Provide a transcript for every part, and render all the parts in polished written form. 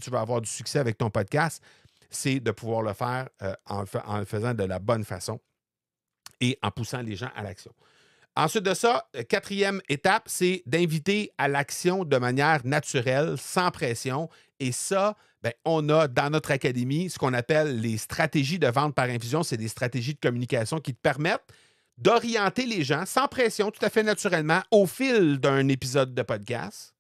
tu vas avoir du succès avec ton podcast, c'est de pouvoir le faire en le faisant de la bonne façon et en poussant les gens à l'action. Ensuite de ça, quatrième étape, c'est d'inviter à l'action de manière naturelle, sans pression. Et ça, ben, on a dans notre académie ce qu'on appelle les stratégies de vente par infusion. C'est des stratégies de communication qui te permettent d'orienter les gens sans pression, tout à fait naturellement, au fil d'un épisode de podcast,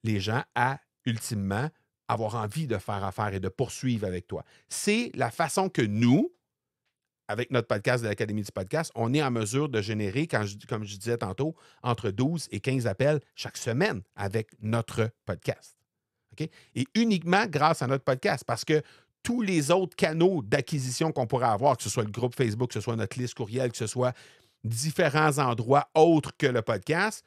les gens à, ultimement, avoir envie de faire affaire et de poursuivre avec toi. C'est la façon que nous, avec notre podcast de l'Académie du podcast, on est en mesure de générer, comme je disais tantôt, entre 12 et 15 appels chaque semaine avec notre podcast. OK? Et uniquement grâce à notre podcast, parce que tous les autres canaux d'acquisition qu'on pourrait avoir, que ce soit le groupe Facebook, que ce soit notre liste courriel, que ce soit différents endroits autres que le podcast,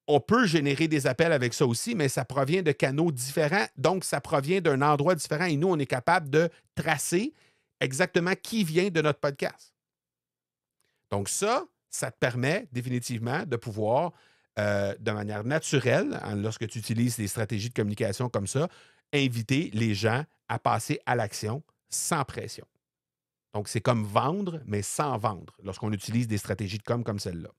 on peut générer des appels avec ça aussi, mais ça provient de canaux différents, donc ça provient d'un endroit différent et nous, on est capable de tracer exactement qui vient de notre podcast. Donc ça te permet définitivement de pouvoir, de manière naturelle, lorsque tu utilises des stratégies de communication comme ça, inviter les gens à passer à l'action sans pression. Donc, c'est comme vendre, mais sans vendre, lorsqu'on utilise des stratégies de com comme celle-là.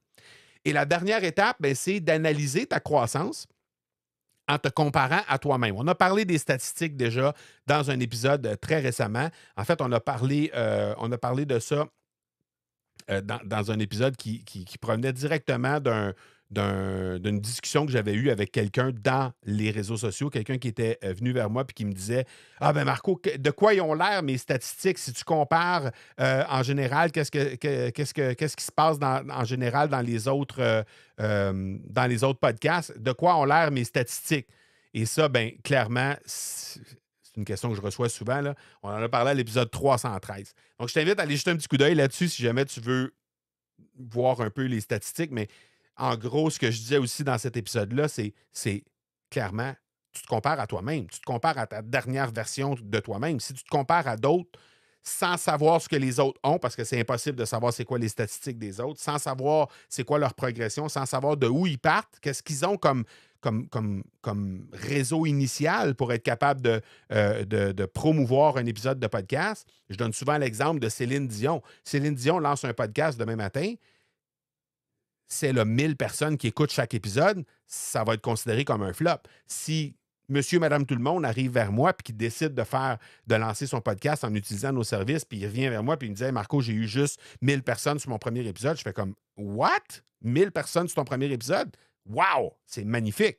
Et la dernière étape, ben, c'est d'analyser ta croissance en te comparant à toi-même. On a parlé des statistiques déjà dans un épisode très récemment. En fait, on a parlé de ça dans un épisode qui provenait directement d'une discussion que j'avais eue avec quelqu'un dans les réseaux sociaux, quelqu'un qui était venu vers moi et qui me disait Ah ben Marco, de quoi ils ont l'air mes statistiques si tu compares en général, qu'est-ce qui se passe en général dans les autres podcasts, de quoi ont l'air mes statistiques? Et ça, ben clairement, c'est une question que je reçois souvent. Là. On en a parlé à l'épisode 313. Donc, je t'invite à aller jeter un petit coup d'œil là-dessus si jamais tu veux voir un peu les statistiques. Mais en gros, ce que je disais aussi dans cet épisode-là, c'est clairement, tu te compares à toi-même. Tu te compares à ta dernière version de toi-même. Si tu te compares à d'autres sans savoir ce que les autres ont, parce que c'est impossible de savoir c'est quoi les statistiques des autres, sans savoir c'est quoi leur progression, sans savoir de où ils partent, qu'est-ce qu'ils ont comme réseau initial pour être capable de promouvoir un épisode de podcast. Je donne souvent l'exemple de Céline Dion. Céline Dion lance un podcast demain matin. C'est le 1000 personnes qui écoutent chaque épisode, ça va être considéré comme un flop. Si monsieur, madame, tout le monde arrive vers moi puis qui décide de lancer son podcast en utilisant nos services, puis il revient vers moi puis il me dit hey, Marco, j'ai eu juste 1000 personnes sur mon premier épisode. Je fais comme What? 1000 personnes sur ton premier épisode? Wow! C'est magnifique.